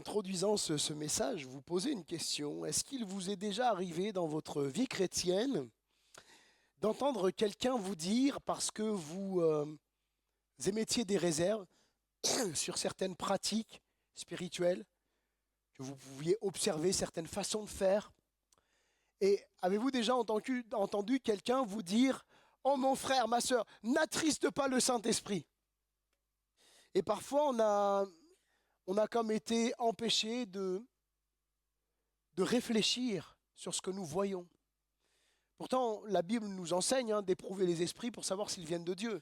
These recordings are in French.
introduisant ce message, vous posez une question. Est-ce qu'il vous est déjà arrivé dans votre vie chrétienne d'entendre quelqu'un vous dire, parce que vous émettiez des réserves sur certaines pratiques spirituelles, que vous pouviez observer certaines façons de faire, et avez-vous déjà entendu quelqu'un vous dire, oh mon frère, ma sœur, n'attriste pas le Saint-Esprit. Et parfois on a comme été empêché de réfléchir sur ce que nous voyons. Pourtant, la Bible nous enseigne d'éprouver les esprits pour savoir s'ils viennent de Dieu.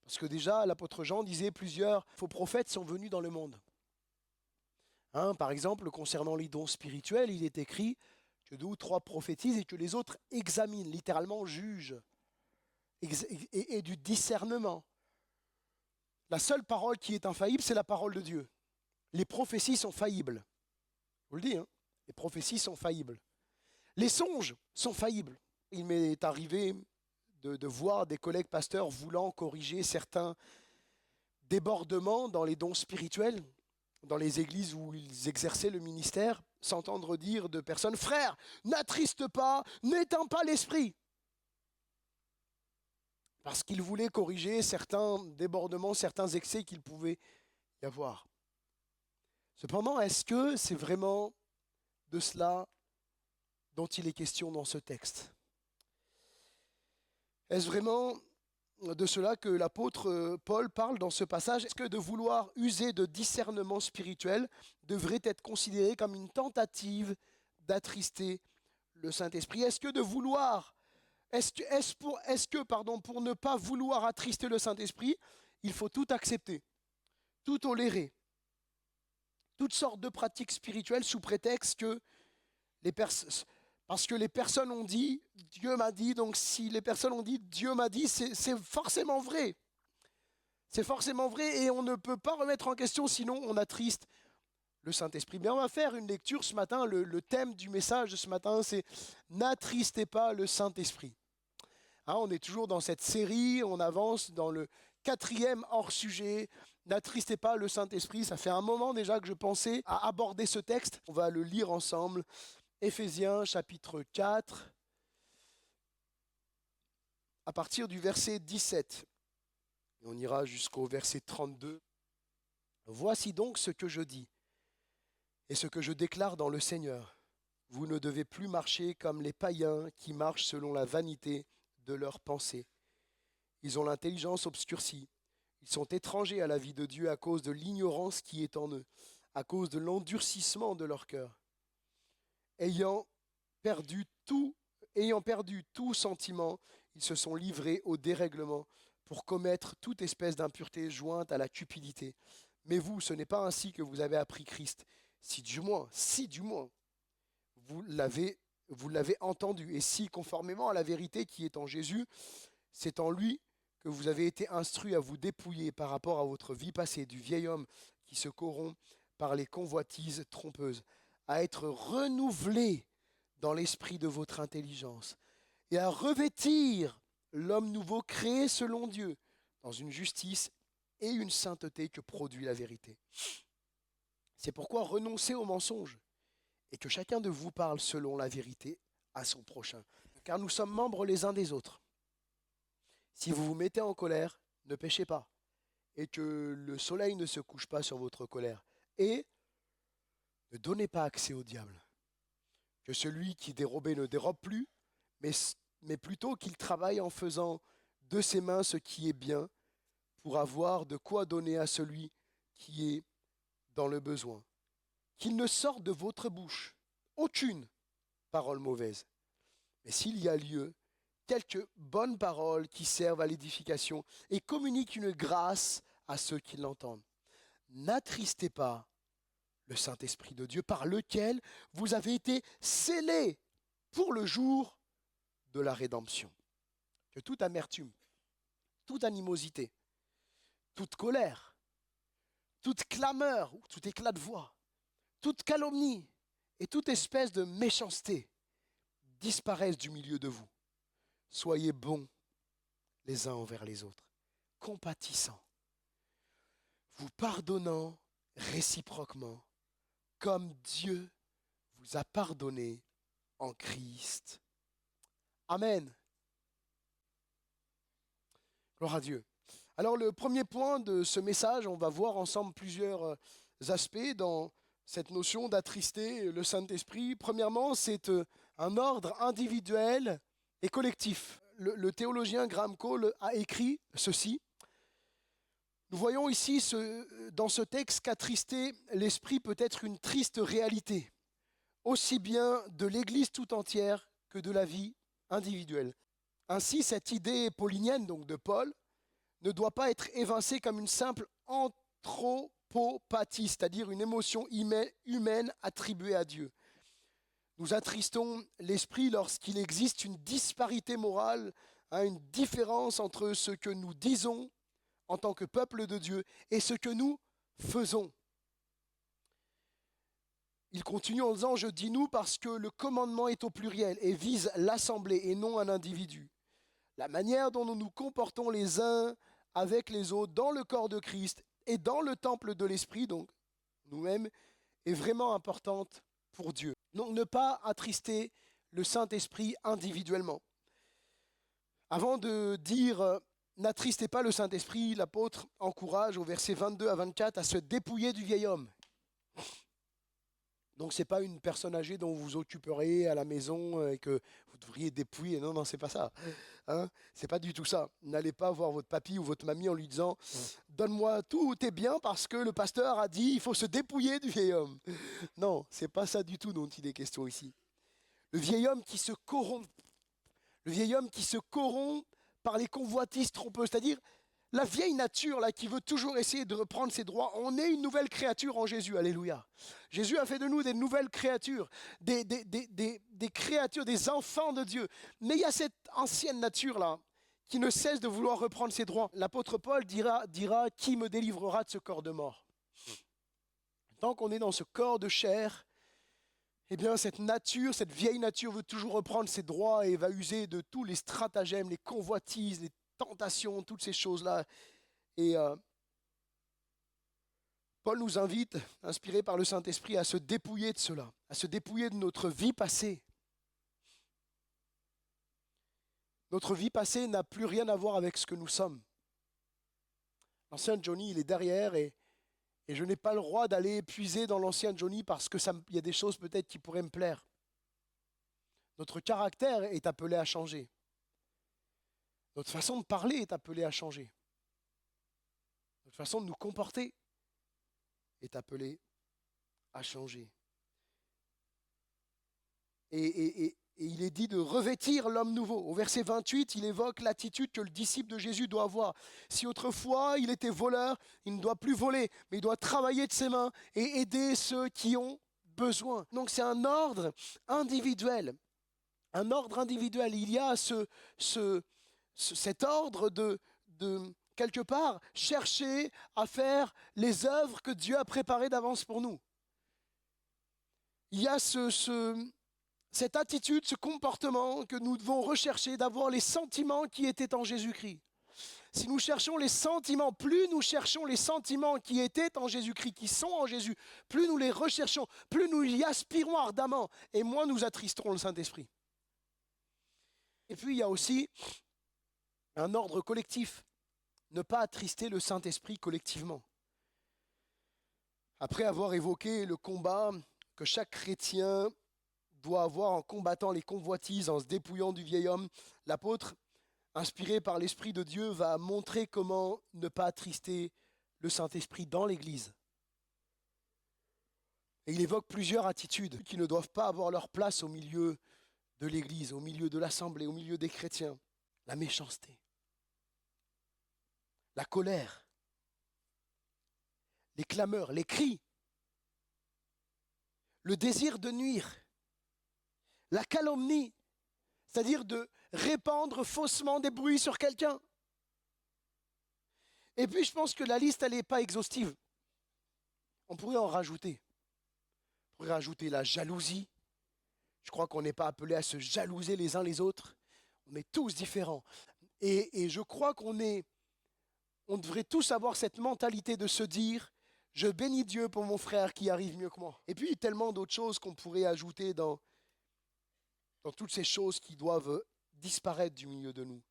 Parce que déjà, l'apôtre Jean disait, plusieurs faux prophètes sont venus dans le monde. Par exemple, concernant les dons spirituels, il est écrit que 2 ou 3 prophétisent et que les autres examinent, littéralement jugent, et du discernement. La seule parole qui est infaillible, c'est la parole de Dieu. Les prophéties sont faillibles. Je vous le dis, les prophéties sont faillibles. Les songes sont faillibles. Il m'est arrivé de voir des collègues pasteurs voulant corriger certains débordements dans les dons spirituels, dans les églises où ils exerçaient le ministère, s'entendre dire de personnes, frère, n'attriste pas, n'éteins pas l'esprit. Parce qu'ils voulaient corriger certains débordements, certains excès qu'il pouvait y avoir. Cependant, est-ce que c'est vraiment de cela dont il est question dans ce texte? Est-ce vraiment de cela que l'apôtre Paul parle dans ce passage? Est-ce que de vouloir user de discernement spirituel devrait être considéré comme une tentative d'attrister le Saint-Esprit? Est-ce que de vouloir, pour ne pas vouloir attrister le Saint-Esprit, il faut tout accepter, tout tolérer, toutes sortes de pratiques spirituelles sous prétexte que parce que les personnes ont dit, Dieu m'a dit, donc si les personnes ont dit, Dieu m'a dit, c'est forcément vrai. C'est forcément vrai et on ne peut pas remettre en question, sinon on attriste le Saint-Esprit. Mais on va faire une lecture ce matin, le thème du message de ce matin, c'est « N'attristez pas le Saint-Esprit ». On est toujours dans cette série, on avance dans le 4e hors-sujet, « N'attristez pas le Saint-Esprit ». Ça fait un moment déjà que je pensais à aborder ce texte. On va le lire ensemble. Éphésiens chapitre 4, à partir du verset 17. Et on ira jusqu'au verset 32. « Voici donc ce que je dis et ce que je déclare dans le Seigneur. Vous ne devez plus marcher comme les païens qui marchent selon la vanité de leurs pensées. Ils ont l'intelligence obscurcie. Ils sont étrangers à la vie de Dieu à cause de l'ignorance qui est en eux, à cause de l'endurcissement de leur cœur. Ayant perdu tout sentiment, ils se sont livrés au dérèglement pour commettre toute espèce d'impureté jointe à la cupidité. Mais vous, ce n'est pas ainsi que vous avez appris Christ. Si du moins, vous l'avez entendu, et si, conformément à la vérité qui est en Jésus, c'est en lui que vous avez été instruits à vous dépouiller par rapport à votre vie passée du vieil homme qui se corrompt par les convoitises trompeuses, à être renouvelés dans l'esprit de votre intelligence et à revêtir l'homme nouveau créé selon Dieu dans une justice et une sainteté que produit la vérité. C'est pourquoi renoncez aux mensonges et que chacun de vous parle selon la vérité à son prochain, car nous sommes membres les uns des autres. Si vous vous mettez en colère, ne péchez pas, et que le soleil ne se couche pas sur votre colère. Et ne donnez pas accès au diable. Que celui qui dérobait ne dérobe plus, mais plutôt qu'il travaille en faisant de ses mains ce qui est bien, pour avoir de quoi donner à celui qui est dans le besoin. Qu'il ne sorte de votre bouche aucune parole mauvaise, mais s'il y a lieu, quelques bonnes paroles qui servent à l'édification et communiquent une grâce à ceux qui l'entendent. N'attristez pas le Saint-Esprit de Dieu par lequel vous avez été scellés pour le jour de la rédemption. Que toute amertume, toute animosité, toute colère, toute clameur ou tout éclat de voix, toute calomnie et toute espèce de méchanceté disparaissent du milieu de vous. Soyez bons les uns envers les autres, compatissants, vous pardonnant réciproquement, comme Dieu vous a pardonné en Christ. Amen. Gloire à Dieu. Alors le premier point de ce message, on va voir ensemble plusieurs aspects dans cette notion d'attrister le Saint-Esprit. Premièrement, c'est un ordre individuel et collectif. Le théologien Graham Cole a écrit ceci. Nous voyons ici dans ce texte qu'attrister l'Esprit peut être une triste réalité, aussi bien de l'Église tout entière que de la vie individuelle. Ainsi, cette idée paulinienne, donc de Paul, ne doit pas être évincée comme une simple anthropopathie, c'est-à-dire une émotion humaine attribuée à Dieu. Nous attristons l'Esprit lorsqu'il existe une disparité morale, une différence entre ce que nous disons en tant que peuple de Dieu et ce que nous faisons. Il continue en disant « Je dis nous parce que le commandement est au pluriel et vise l'assemblée et non un individu. La manière dont nous nous comportons les uns avec les autres dans le corps de Christ et dans le temple de l'Esprit, donc nous-mêmes, est vraiment importante pour Dieu. » Donc ne pas attrister le Saint-Esprit individuellement. Avant de dire n'attristez pas le Saint-Esprit, l'apôtre encourage au verset 22 à 24 à se dépouiller du vieil homme. Donc ce n'est pas une personne âgée dont vous vous occuperez à la maison et que vous devriez dépouiller. Non, c'est pas ça. Hein, c'est pas du tout ça. N'allez pas voir votre papy ou votre mamie en lui disant « Donne-moi tous tes biens parce que le pasteur a dit il faut se dépouiller du vieil homme. » Non, c'est pas ça du tout dont il est question ici. Le vieil homme qui se corrompt. Le vieil homme qui se corrompt par les convoitises trompeuses, c'est-à-dire la vieille nature là, qui veut toujours essayer de reprendre ses droits. On est une nouvelle créature en Jésus, alléluia. Jésus a fait de nous des nouvelles créatures, des créatures, des enfants de Dieu. Mais il y a cette ancienne nature là qui ne cesse de vouloir reprendre ses droits. L'apôtre Paul dira « Qui me délivrera de ce corps de mort ?» Tant qu'on est dans ce corps de chair, eh bien, cette nature, cette vieille nature veut toujours reprendre ses droits et va user de tous les stratagèmes, les convoitises, les tentations, toutes ces choses-là. Et Paul nous invite, inspiré par le Saint-Esprit, à se dépouiller de cela, à se dépouiller de notre vie passée. Notre vie passée n'a plus rien à voir avec ce que nous sommes. L'ancien Johnny, il est derrière et je n'ai pas le droit d'aller puiser dans l'ancien Johnny parce qu'il y a des choses peut-être qui pourraient me plaire. Notre caractère est appelé à changer. Notre façon de parler est appelée à changer. Notre façon de nous comporter est appelée à changer. Et il est dit de revêtir l'homme nouveau. Au verset 28, il évoque l'attitude que le disciple de Jésus doit avoir. Si autrefois il était voleur, il ne doit plus voler, mais il doit travailler de ses mains et aider ceux qui ont besoin. Donc c'est un ordre individuel. Un ordre individuel. Il y a cet ordre de quelque part, chercher à faire les œuvres que Dieu a préparées d'avance pour nous. Il y a cette attitude, ce comportement que nous devons rechercher, d'avoir les sentiments qui étaient en Jésus-Christ. Si nous cherchons les sentiments, plus nous cherchons les sentiments qui étaient en Jésus-Christ, qui sont en Jésus, plus nous les recherchons, plus nous y aspirons ardemment, et moins nous attristerons le Saint-Esprit. Et puis il y a aussi un ordre collectif, ne pas attrister le Saint-Esprit collectivement. Après avoir évoqué le combat que chaque chrétien doit avoir en combattant les convoitises, en se dépouillant du vieil homme, l'apôtre, inspiré par l'Esprit de Dieu, va montrer comment ne pas attrister le Saint-Esprit dans l'Église. Et il évoque plusieurs attitudes qui ne doivent pas avoir leur place au milieu de l'Église, au milieu de l'Assemblée, au milieu des chrétiens. La méchanceté, la colère, les clameurs, les cris, le désir de nuire, la calomnie, c'est-à-dire de répandre faussement des bruits sur quelqu'un. Et puis je pense que la liste, elle n'est pas exhaustive. On pourrait en rajouter. On pourrait rajouter la jalousie. Je crois qu'on n'est pas appelé à se jalouser les uns les autres. On est tous différents. Et je crois on devrait tous avoir cette mentalité de se dire, Je bénis Dieu pour mon frère qui arrive mieux que moi. Et puis tellement d'autres choses qu'on pourrait ajouter dans toutes ces choses qui doivent disparaître du milieu de nous.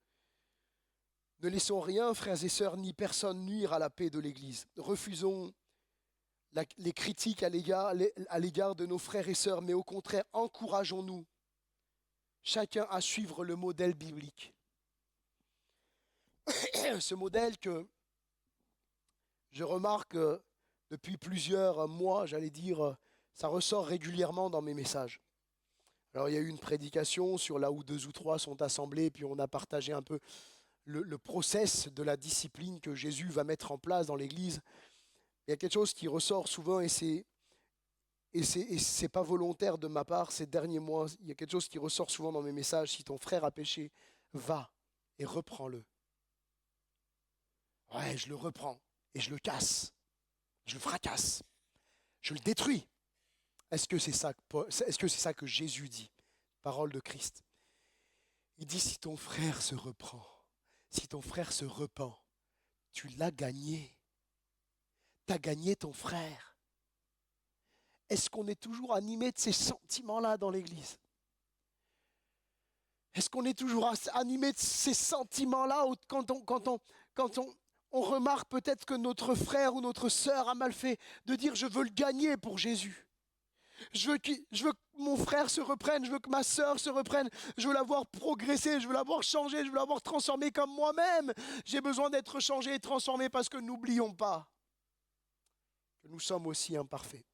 Ne laissons rien, frères et sœurs, ni personne nuire à la paix de l'Église. Refusons les critiques à l'égard de nos frères et sœurs, mais au contraire, encourageons-nous chacun à suivre le modèle biblique. Ce modèle que je remarque depuis plusieurs mois, j'allais dire, ça ressort régulièrement dans mes messages. Alors il y a eu une prédication sur là où 2 ou 3 sont assemblés, puis on a partagé un peu le process de la discipline que Jésus va mettre en place dans l'Église. Il y a quelque chose qui ressort souvent et c'est pas volontaire de ma part ces derniers mois. Il y a quelque chose qui ressort souvent dans mes messages. Si ton frère a péché, va et reprends-le. Ouais, je le reprends et je le casse, je le fracasse, je le détruis. Est-ce que c'est ça que Jésus dit? Parole de Christ. Il dit si ton frère se reprend, si ton frère se repent, tu l'as gagné. Tu as gagné ton frère. Est-ce qu'on est toujours animé de ces sentiments-là dans l'Église? Est-ce qu'on est toujours animé de ces sentiments-là quand on remarque peut-être que notre frère ou notre sœur a mal fait, de dire je veux le gagner pour Jésus. Je veux que mon frère se reprenne, je veux que ma sœur se reprenne, je veux la voir progresser, je veux la voir changer, je veux la voir transformer comme moi-même. J'ai besoin d'être changé et transformé parce que n'oublions pas que nous sommes aussi imparfaits.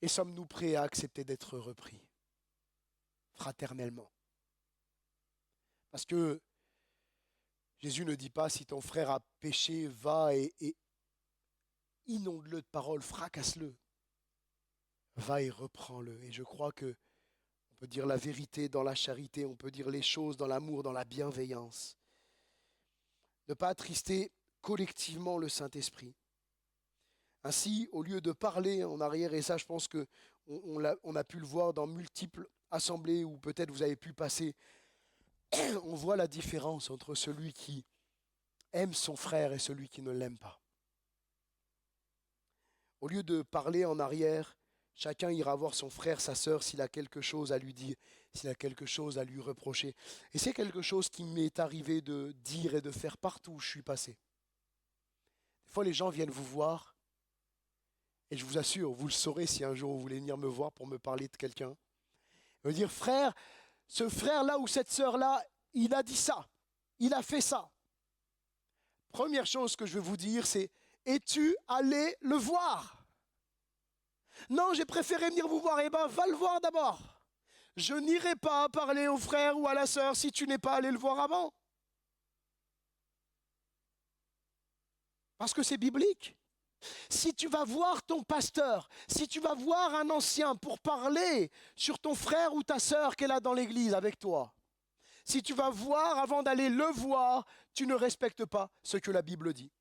Et sommes-nous prêts à accepter d'être repris fraternellement? Parce que Jésus ne dit pas si ton frère a péché, va et inonde-le de paroles, fracasse-le. Va et reprends-le. Et je crois que on peut dire la vérité dans la charité, on peut dire les choses dans l'amour, dans la bienveillance. Ne pas attrister collectivement le Saint-Esprit. Ainsi, au lieu de parler en arrière, et ça je pense qu'on a pu le voir dans multiples assemblées où peut-être vous avez pu passer, on voit la différence entre celui qui aime son frère et celui qui ne l'aime pas. Au lieu de parler en arrière, chacun ira voir son frère, sa sœur, s'il a quelque chose à lui dire, s'il a quelque chose à lui reprocher. Et c'est quelque chose qui m'est arrivé de dire et de faire partout où je suis passé. Des fois, les gens viennent vous voir, et je vous assure, vous le saurez si un jour vous voulez venir me voir pour me parler de quelqu'un. Ils vont dire, frère, ce frère-là ou cette sœur-là, il a dit ça, il a fait ça. Première chose que je veux vous dire, c'est, es-tu allé le voir? Non, j'ai préféré venir vous voir. Eh bien, va le voir d'abord. Je n'irai pas parler au frère ou à la sœur si tu n'es pas allé le voir avant. Parce que c'est biblique. Si tu vas voir ton pasteur, si tu vas voir un ancien pour parler sur ton frère ou ta sœur qu'elle a dans l'église avec toi, si tu vas voir avant d'aller le voir, tu ne respectes pas ce que la Bible dit.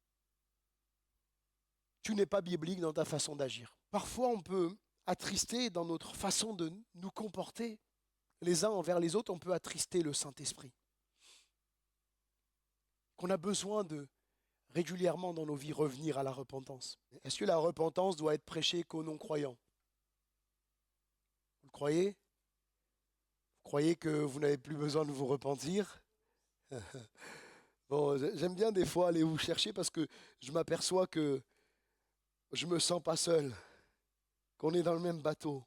Tu n'es pas biblique dans ta façon d'agir. Parfois, on peut attrister dans notre façon de nous comporter les uns envers les autres, on peut attrister le Saint-Esprit. Qu'on a besoin de régulièrement dans nos vies revenir à la repentance. Est-ce que la repentance doit être prêchée qu'aux non-croyants? Vous le croyez? Vous croyez que vous n'avez plus besoin de vous repentir? Bon, j'aime bien des fois aller vous chercher parce que je m'aperçois que je me sens pas seul, qu'on est dans le même bateau.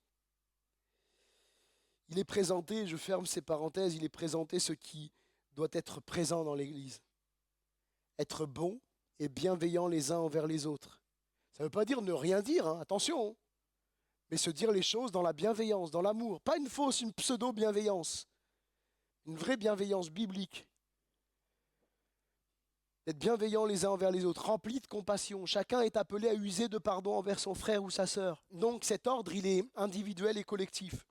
Il est présenté, je ferme ces parenthèses, il est présenté ce qui doit être présent dans l'Église. Être bon et bienveillant les uns envers les autres. Ça ne veut pas dire ne rien dire, hein, attention, mais se dire les choses dans la bienveillance, dans l'amour. Pas une fausse, une pseudo-bienveillance. Une vraie bienveillance biblique. Être bienveillant les uns envers les autres, rempli de compassion. Chacun est appelé à user de pardon envers son frère ou sa sœur. Donc cet ordre, il est individuel et collectif.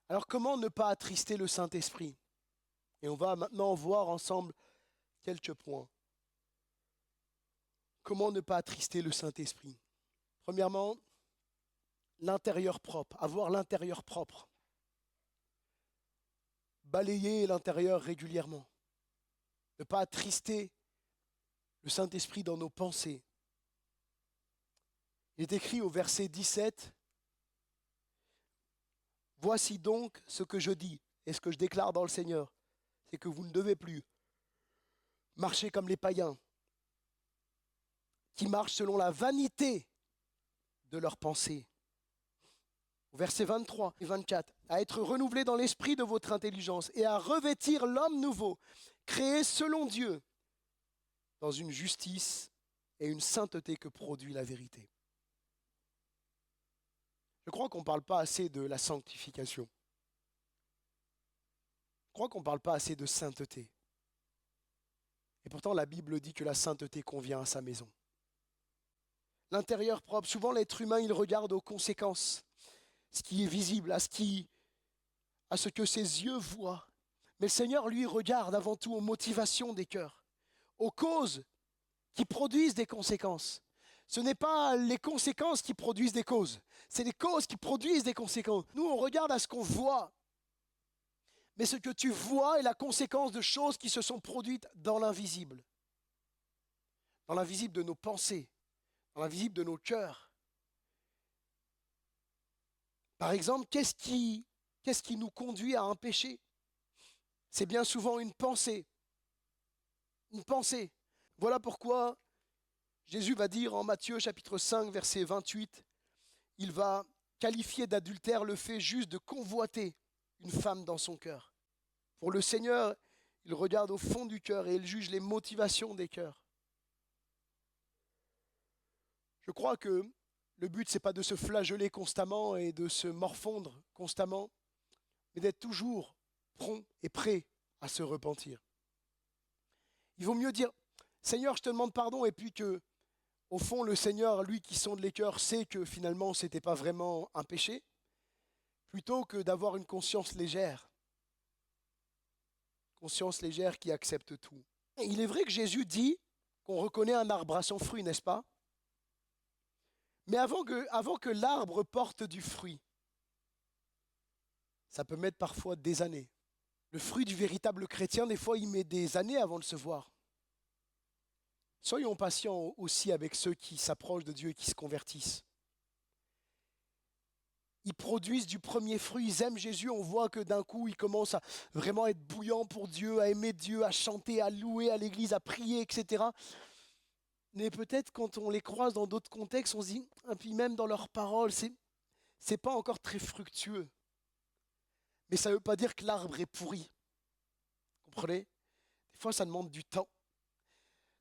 Alors comment ne pas attrister le Saint-Esprit? Et on va maintenant voir ensemble quelques points. Comment ne pas attrister le Saint-Esprit? Premièrement, l'intérieur propre, avoir l'intérieur propre. Balayer l'intérieur régulièrement. Ne pas attrister le Saint-Esprit dans nos pensées. Il est écrit au verset 17, « Voici donc ce que je dis et ce que je déclare dans le Seigneur, c'est que vous ne devez plus marcher comme les païens, qui marchent selon la vanité de leurs pensées. » Au verset 23 et 24, « À être renouvelés dans l'esprit de votre intelligence et à revêtir l'homme nouveau, créé selon Dieu, dans une justice et une sainteté que produit la vérité. » Je crois qu'on ne parle pas assez de la sanctification. Je crois qu'on ne parle pas assez de sainteté. Et pourtant, la Bible dit que la sainteté convient à sa maison. L'intérieur propre, souvent l'être humain, il regarde aux conséquences, ce qui est visible, à ce que ses yeux voient. Mais le Seigneur, lui, regarde avant tout aux motivations des cœurs, aux causes qui produisent des conséquences. Ce n'est pas les conséquences qui produisent des causes, c'est les causes qui produisent des conséquences. Nous, on regarde à ce qu'on voit, mais ce que tu vois est la conséquence de choses qui se sont produites dans l'invisible de nos pensées, dans l'invisible de nos cœurs. Par exemple, qu'est-ce qui nous conduit à un péché? C'est bien souvent une pensée. Une pensée. Voilà pourquoi Jésus va dire en Matthieu chapitre 5, verset 28, il va qualifier d'adultère le fait juste de convoiter une femme dans son cœur. Pour le Seigneur, il regarde au fond du cœur et il juge les motivations des cœurs. Je crois que le but, ce n'est pas de se flageller constamment et de se morfondre constamment, mais d'être toujours prompt et prêt à se repentir. Il vaut mieux dire, Seigneur, je te demande pardon, et puis que, au fond, le Seigneur, lui qui sonde les cœurs, sait que finalement, ce n'était pas vraiment un péché, plutôt que d'avoir une conscience légère qui accepte tout. Et il est vrai que Jésus dit qu'on reconnaît un arbre à son fruit, n'est-ce pas? Mais avant que l'arbre porte du fruit, ça peut mettre parfois des années. Le fruit du véritable chrétien, des fois, il met des années avant de se voir. Soyons patients aussi avec ceux qui s'approchent de Dieu et qui se convertissent. Ils produisent du premier fruit, ils aiment Jésus, on voit que d'un coup, ils commencent à vraiment être bouillants pour Dieu, à aimer Dieu, à chanter, à louer à l'église, à prier, etc. Mais peut-être quand on les croise dans d'autres contextes, on se dit, et puis même dans leurs paroles, c'est pas encore très fructueux. Mais ça ne veut pas dire que l'arbre est pourri. Vous comprenez? Des fois, ça demande du temps.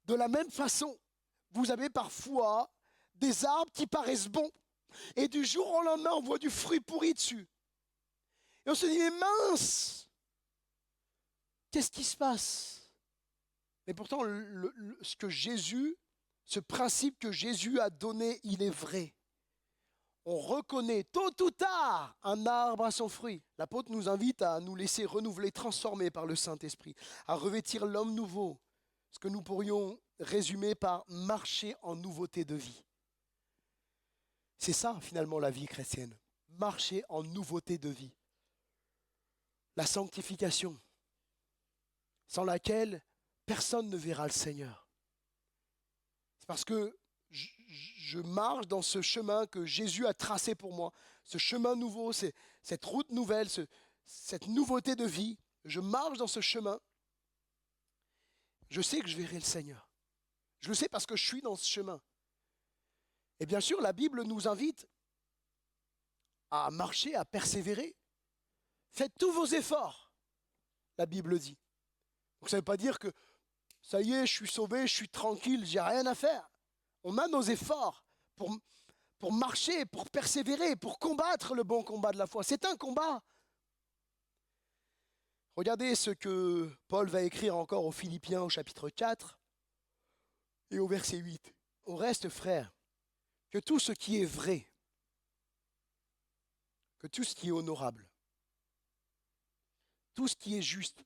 De la même façon, vous avez parfois des arbres qui paraissent bons. Et du jour au lendemain, on voit du fruit pourri dessus. Et on se dit, mais mince, qu'est-ce qui se passe? Mais pourtant, ce principe que Jésus a donné, il est vrai. On reconnaît tôt ou tard un arbre à son fruit. L'apôtre nous invite à nous laisser renouveler, transformer par le Saint-Esprit, à revêtir l'homme nouveau, ce que nous pourrions résumer par marcher en nouveauté de vie. C'est ça finalement la vie chrétienne, marcher en nouveauté de vie. La sanctification, sans laquelle personne ne verra le Seigneur. C'est parce que je marche dans ce chemin que Jésus a tracé pour moi, ce chemin nouveau, cette route nouvelle, cette nouveauté de vie. Je marche dans ce chemin. Je sais que je verrai le Seigneur. Je le sais parce que je suis dans ce chemin. Et bien sûr, la Bible nous invite à marcher, à persévérer. Faites tous vos efforts, la Bible dit. Donc ça ne veut pas dire que ça y est, je suis sauvé, je suis tranquille, j'ai rien à faire. On a nos efforts pour marcher, pour persévérer, pour combattre le bon combat de la foi. C'est un combat. Regardez ce que Paul va écrire encore aux Philippiens au chapitre 4 et au verset 8. Au reste, frères, que tout ce qui est vrai, que tout ce qui est honorable, tout ce qui est juste,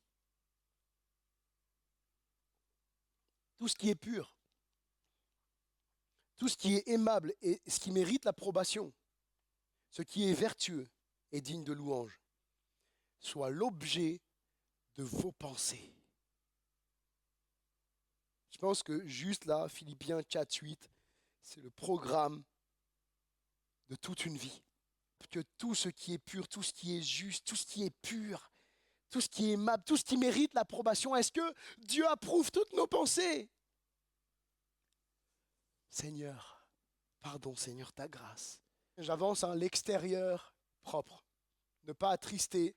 tout ce qui est pur, tout ce qui est aimable et ce qui mérite l'approbation, ce qui est vertueux et digne de louange, soit l'objet de vos pensées. Je pense que juste là, Philippiens 4:8, c'est le programme de toute une vie. Que tout ce qui est pur, tout ce qui est juste, tout ce qui est pur, tout ce qui est aimable, tout ce qui mérite l'approbation, est-ce que Dieu approuve toutes nos pensées? Seigneur, pardon Seigneur, ta grâce. J'avance à l'extérieur propre. Ne pas attrister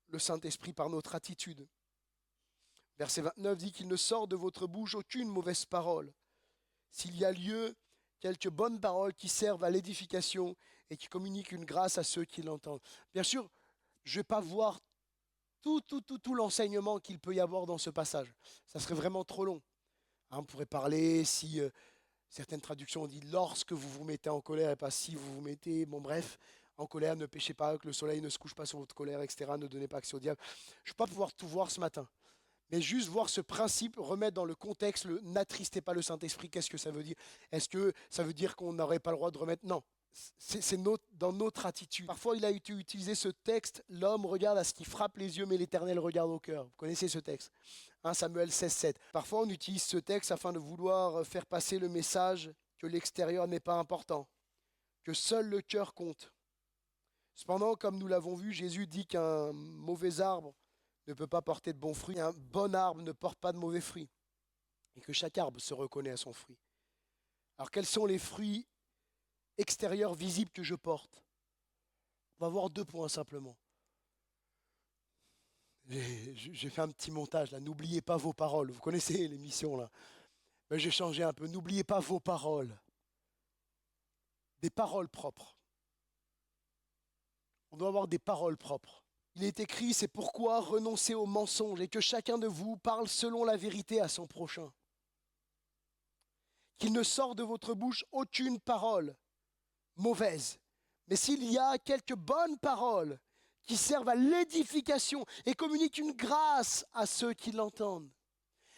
le Saint-Esprit par notre attitude. Verset 29 dit qu'il ne sort de votre bouche aucune mauvaise parole. S'il y a lieu, quelques bonnes paroles qui servent à l'édification et qui communiquent une grâce à ceux qui l'entendent. Bien sûr, je ne vais pas voir tout l'enseignement qu'il peut y avoir dans ce passage. Ça serait vraiment trop long. On pourrait parler si certaines traductions ont dit lorsque vous vous mettez en colère et pas si vous vous mettez, bon bref, en colère, ne péchez pas, que le soleil ne se couche pas sur votre colère, etc. Ne donnez pas accès au diable. Je ne vais pas pouvoir tout voir ce matin. Mais juste voir ce principe, remettre dans le contexte, n'attristez pas le Saint-Esprit, qu'est-ce que ça veut dire? Est-ce que ça veut dire qu'on n'aurait pas le droit de remettre? Non, c'est dans notre attitude. Parfois, il a été utilisé ce texte, l'homme regarde à ce qui frappe les yeux, mais l'Éternel regarde au cœur. Vous connaissez ce texte? 1 Samuel 16:7. Parfois, on utilise ce texte afin de vouloir faire passer le message que l'extérieur n'est pas important, que seul le cœur compte. Cependant, comme nous l'avons vu, Jésus dit qu'un mauvais arbre ne peut pas porter de bons fruits, un bon arbre ne porte pas de mauvais fruits, et que chaque arbre se reconnaît à son fruit. Alors quels sont les fruits extérieurs visibles que je porte? On va voir 2 points simplement. J'ai fait un petit montage là, n'oubliez pas vos paroles, vous connaissez l'émission là. Mais j'ai changé un peu, n'oubliez pas vos paroles. Des paroles propres. On doit avoir des paroles propres. Il est écrit, c'est pourquoi renoncez au mensonge et que chacun de vous parle selon la vérité à son prochain. Qu'il ne sorte de votre bouche aucune parole mauvaise. Mais s'il y a quelques bonnes paroles qui servent à l'édification et communiquent une grâce à ceux qui l'entendent.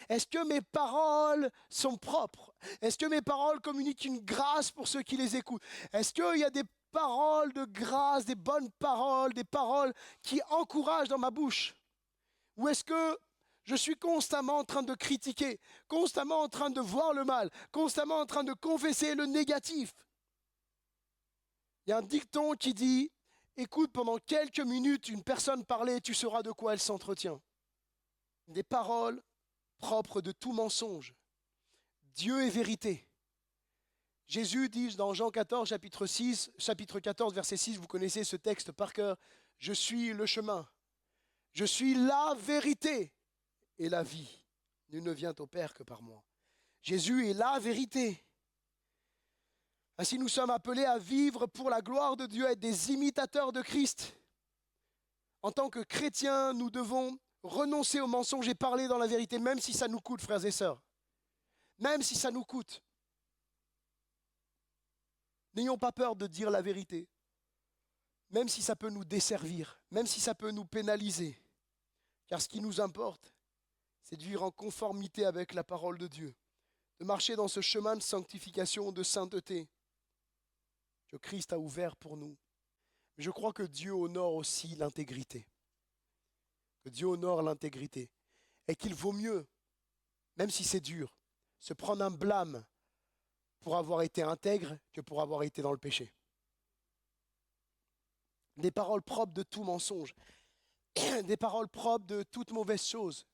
Est-ce que mes paroles sont propres? Est-ce que mes paroles communiquent une grâce pour ceux qui les écoutent? Est-ce qu'il y a des paroles de grâce, des bonnes paroles, des paroles qui encouragent dans ma bouche? Ou est-ce que je suis constamment en train de critiquer, constamment en train de voir le mal, constamment en train de confesser le négatif? Il y a un dicton qui dit, écoute pendant quelques minutes une personne parler, tu sauras de quoi elle s'entretient. Des paroles propres de tout mensonge. Dieu est vérité. Jésus dit dans Jean 14, chapitre 14, verset 6, vous connaissez ce texte par cœur, je suis le chemin, je suis la vérité et la vie. Nul ne vient au Père que par moi. Jésus est la vérité. Ainsi nous sommes appelés à vivre pour la gloire de Dieu, à être des imitateurs de Christ. En tant que chrétiens, nous devons renoncer au mensonge et parler dans la vérité, même si ça nous coûte, frères et sœurs. Même si ça nous coûte. N'ayons pas peur de dire la vérité, même si ça peut nous desservir, même si ça peut nous pénaliser. Car ce qui nous importe, c'est de vivre en conformité avec la parole de Dieu, de marcher dans ce chemin de sanctification, de sainteté que Christ a ouvert pour nous. Mais je crois que Dieu honore aussi l'intégrité. Que Dieu honore l'intégrité. Et qu'il vaut mieux, même si c'est dur, se prendre un blâme pour avoir été intègre que pour avoir été dans le péché. Des paroles propres de tout mensonge. Des paroles propres de toute mauvaise chose.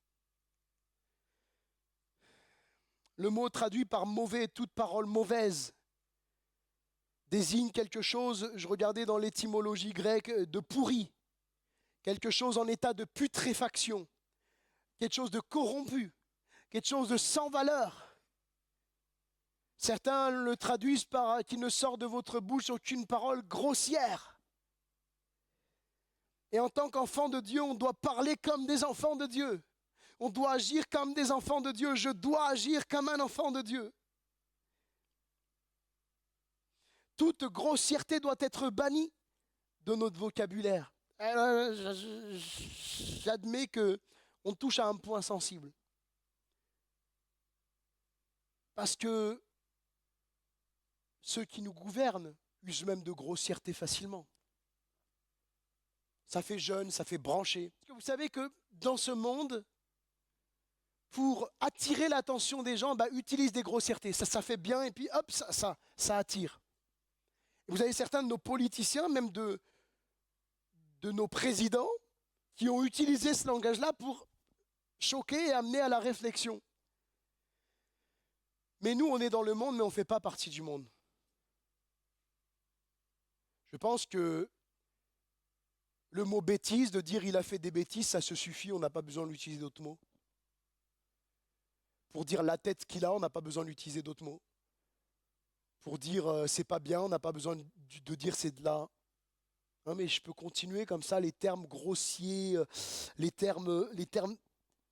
Le mot traduit par mauvais, toute parole mauvaise, désigne quelque chose, je regardais dans l'étymologie grecque, de pourri. Quelque chose en état de putréfaction. Quelque chose de corrompu. Quelque chose de sans valeur. Certains le traduisent par qu'il ne sort de votre bouche aucune parole grossière. Et en tant qu'enfant de Dieu, on doit parler comme des enfants de Dieu. On doit agir comme des enfants de Dieu. Je dois agir comme un enfant de Dieu. Toute grossièreté doit être bannie de notre vocabulaire. J'admets qu'on touche à un point sensible. Parce que ceux qui nous gouvernent usent même de grossièreté facilement. Ça fait jeune, ça fait branché. Vous savez que dans ce monde, pour attirer l'attention des gens, utilise des grossièretés. Ça fait bien et puis hop, ça attire. Et vous avez certains de nos politiciens, même de nos présidents, qui ont utilisé ce langage-là pour choquer et amener à la réflexion. Mais nous, on est dans le monde, mais on ne fait pas partie du monde. Je pense que le mot bêtise, de dire il a fait des bêtises, ça se suffit, on n'a pas besoin d'utiliser d'autres mots. Pour dire la tête qu'il a, on n'a pas besoin d'utiliser d'autres mots. Pour dire c'est pas bien, on n'a pas besoin de dire c'est de là. Non, mais je peux continuer comme ça, les termes grossiers, les termes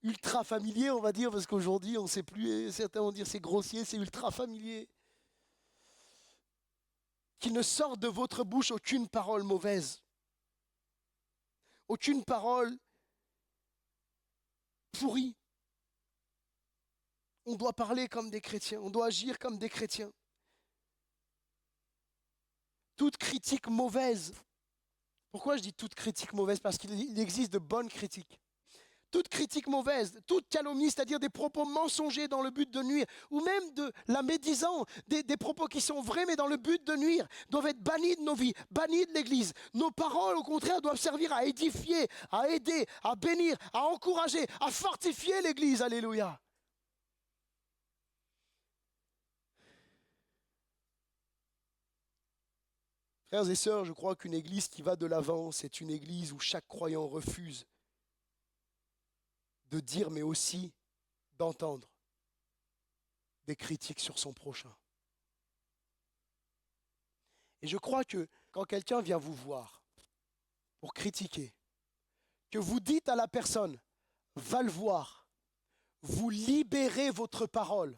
ultra familiers, on va dire, parce qu'aujourd'hui, on ne sait plus, certains vont dire c'est grossier, c'est ultra familier. Qu'il ne sorte de votre bouche aucune parole mauvaise. Aucune parole pourrie. On doit parler comme des chrétiens, on doit agir comme des chrétiens. Toute critique mauvaise. Pourquoi je dis toute critique mauvaise? Parce qu'il existe de bonnes critiques. Toute critique mauvaise, toute calomnie, c'est-à-dire des propos mensongers dans le but de nuire, ou même de la médisance, des propos qui sont vrais mais dans le but de nuire, doivent être bannis de nos vies, bannis de l'Église. Nos paroles, au contraire, doivent servir à édifier, à aider, à bénir, à encourager, à fortifier l'Église. Alléluia. Frères et sœurs, je crois qu'une Église qui va de l'avant, c'est une Église où chaque croyant refuse de dire, mais aussi d'entendre des critiques sur son prochain. Et je crois que quand quelqu'un vient vous voir pour critiquer, que vous dites à la personne, va le voir, vous libérez votre parole.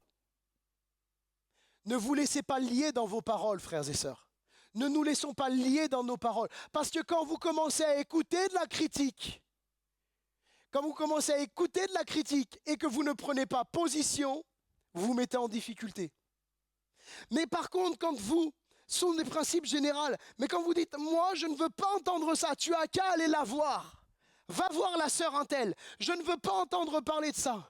Ne vous laissez pas lier dans vos paroles, frères et sœurs. Ne nous laissons pas lier dans nos paroles. Parce que quand vous commencez à écouter de la critique, et que vous ne prenez pas position, vous vous mettez en difficulté. Mais par contre, quand vous, ce sont des principes généraux, mais quand vous dites, moi je ne veux pas entendre ça, tu as qu'à aller la voir. Va voir la sœur Untel, je ne veux pas entendre parler de ça.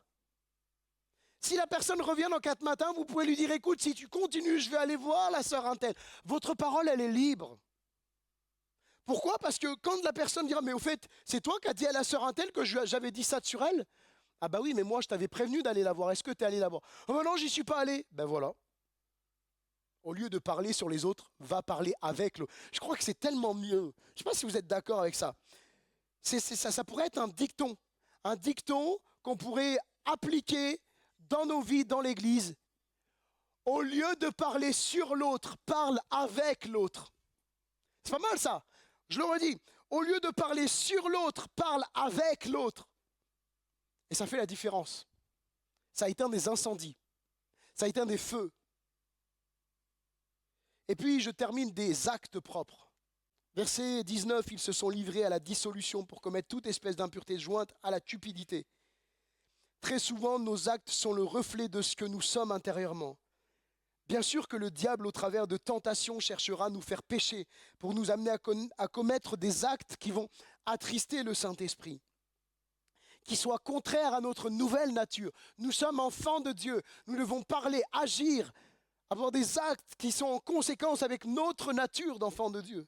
Si la personne revient dans 4 matins, vous pouvez lui dire, écoute, si tu continues, je vais aller voir la sœur Untel. Votre parole, elle est libre. Pourquoi? Parce que quand la personne dira, mais au fait, c'est toi qui as dit à la sœur Untel que j'avais dit ça sur elle? Ah bah oui, mais moi je t'avais prévenu d'aller la voir. Est-ce que tu es allé la voir? Oh ben non, j'y suis pas allé. Ben voilà. Au lieu de parler sur les autres, va parler avec l'autre. Je crois que c'est tellement mieux. Je ne sais pas si vous êtes d'accord avec ça. Ça pourrait être un dicton. Un dicton qu'on pourrait appliquer dans nos vies, dans l'Église. Au lieu de parler sur l'autre, parle avec l'autre. C'est pas mal ça. Je le redis. Au lieu de parler sur l'autre, parle avec l'autre. Et ça fait la différence. Ça éteint des incendies. Ça éteint des feux. Et puis je termine des actes propres. Verset 19, ils se sont livrés à la dissolution pour commettre toute espèce d'impureté jointe à la cupidité. Très souvent, nos actes sont le reflet de ce que nous sommes intérieurement. Bien sûr que le diable, au travers de tentations, cherchera à nous faire pécher pour nous amener à commettre des actes qui vont attrister le Saint-Esprit, qui soient contraires à notre nouvelle nature. Nous sommes enfants de Dieu, nous devons parler, agir, avoir des actes qui sont en conséquence avec notre nature d'enfants de Dieu.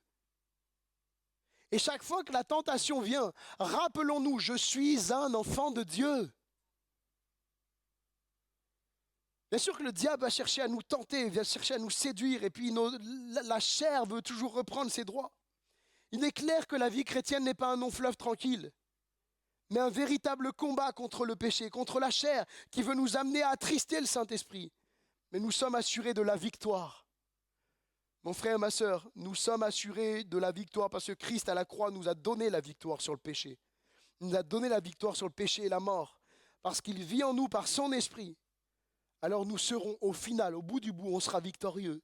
Et chaque fois que la tentation vient, rappelons-nous, je suis un enfant de Dieu. Bien sûr que le diable va chercher à nous tenter, va chercher à nous séduire, et puis la chair veut toujours reprendre ses droits. Il est clair que la vie chrétienne n'est pas un long fleuve tranquille, mais un véritable combat contre le péché, contre la chair, qui veut nous amener à attrister le Saint-Esprit. Mais nous sommes assurés de la victoire. Mon frère, ma sœur, nous sommes assurés de la victoire parce que Christ à la croix nous a donné la victoire sur le péché. Il nous a donné la victoire sur le péché et la mort, parce qu'il vit en nous par son esprit. Alors nous serons au final, au bout du bout, on sera victorieux.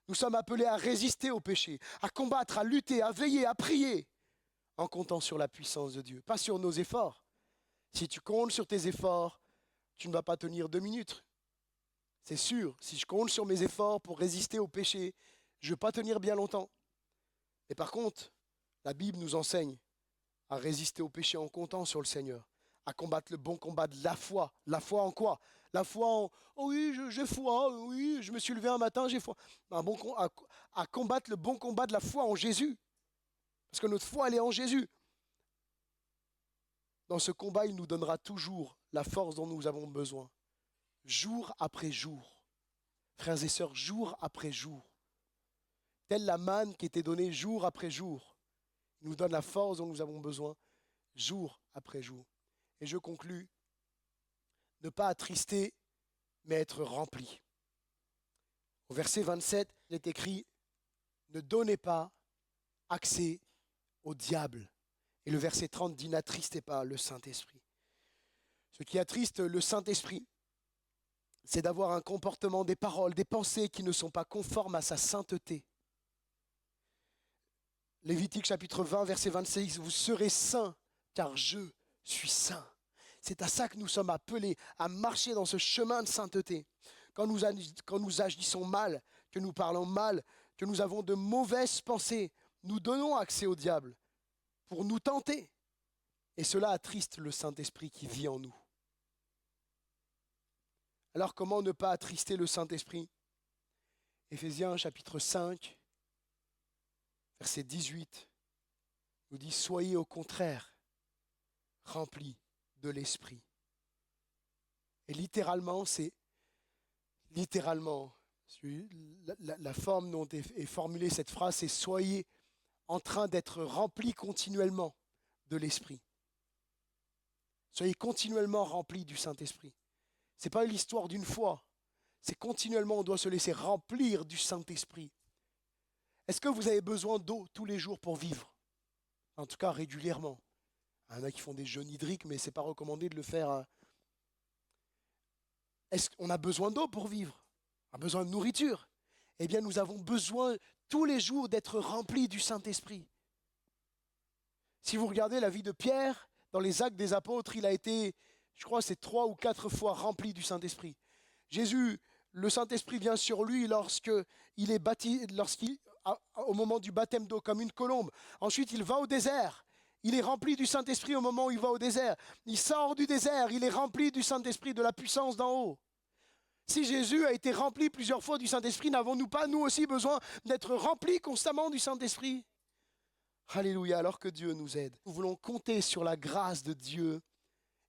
Nous sommes appelés à résister au péché, à combattre, à lutter, à veiller, à prier, en comptant sur la puissance de Dieu, pas sur nos efforts. Si tu comptes sur tes efforts, tu ne vas pas tenir 2 minutes. C'est sûr, si je compte sur mes efforts pour résister au péché, je ne vais pas tenir bien longtemps. Et par contre, la Bible nous enseigne à résister au péché en comptant sur le Seigneur, à combattre le bon combat de la foi. La foi en quoi? La foi en oh oui, j'ai foi, oui, je me suis levé un matin, j'ai foi. À combattre le bon combat de la foi en Jésus. Parce que notre foi, elle est en Jésus. Dans ce combat, il nous donnera toujours la force dont nous avons besoin. Jour après jour. Frères et sœurs, jour après jour. Telle la manne qui était donnée jour après jour. Il nous donne la force dont nous avons besoin, jour après jour. Et je conclus, ne pas attrister, mais être rempli. Au verset 27, il est écrit, ne donnez pas accès au diable. Et le verset 30 dit, n'attristez pas le Saint-Esprit. Ce qui attriste le Saint-Esprit, c'est d'avoir un comportement, des paroles, des pensées qui ne sont pas conformes à sa sainteté. Lévitique chapitre 20, verset 26, vous serez saints, car je suis saint. C'est à ça que nous sommes appelés, à marcher dans ce chemin de sainteté. Quand nous agissons mal, que nous parlons mal, que nous avons de mauvaises pensées, nous donnons accès au diable pour nous tenter. Et cela attriste le Saint-Esprit qui vit en nous. Alors comment ne pas attrister le Saint-Esprit? Éphésiens chapitre 5, verset 18, nous dit « Soyez au contraire remplis de l'Esprit ». Et littéralement, la forme dont est formulée cette phrase, c'est « Soyez en train d'être remplis continuellement de l'Esprit ». Soyez continuellement remplis du Saint-Esprit. Ce n'est pas l'histoire d'une fois. C'est continuellement, on doit se laisser remplir du Saint-Esprit. Est-ce que vous avez besoin d'eau tous les jours pour vivre? En tout cas, régulièrement. Il y en a qui font des jeûnes hydriques, mais ce n'est pas recommandé de le faire. Est-ce qu'on a besoin d'eau pour vivre? On a besoin de nourriture? Eh bien, nous avons besoin tous les jours d'être remplis du Saint-Esprit. Si vous regardez la vie de Pierre, dans les Actes des Apôtres, il a été, je crois, c'est 3 ou 4 fois rempli du Saint-Esprit. Jésus, le Saint-Esprit vient sur lui lorsqu'il est baptisé, au moment du baptême d'eau, comme une colombe. Ensuite, il va au désert. Il est rempli du Saint-Esprit au moment où il va au désert. Il sort du désert, il est rempli du Saint-Esprit, de la puissance d'en haut. Si Jésus a été rempli plusieurs fois du Saint-Esprit, n'avons-nous pas, nous aussi, besoin d'être remplis constamment du Saint-Esprit? Alléluia, alors que Dieu nous aide. Nous voulons compter sur la grâce de Dieu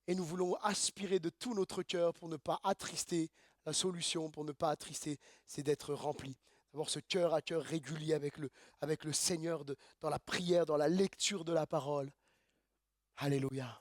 et nous voulons aspirer de tout notre cœur pour ne pas attrister. La solution pour ne pas attrister, c'est d'être rempli. D'avoir ce cœur à cœur régulier avec le Seigneur dans la prière, dans la lecture de la parole. Alléluia.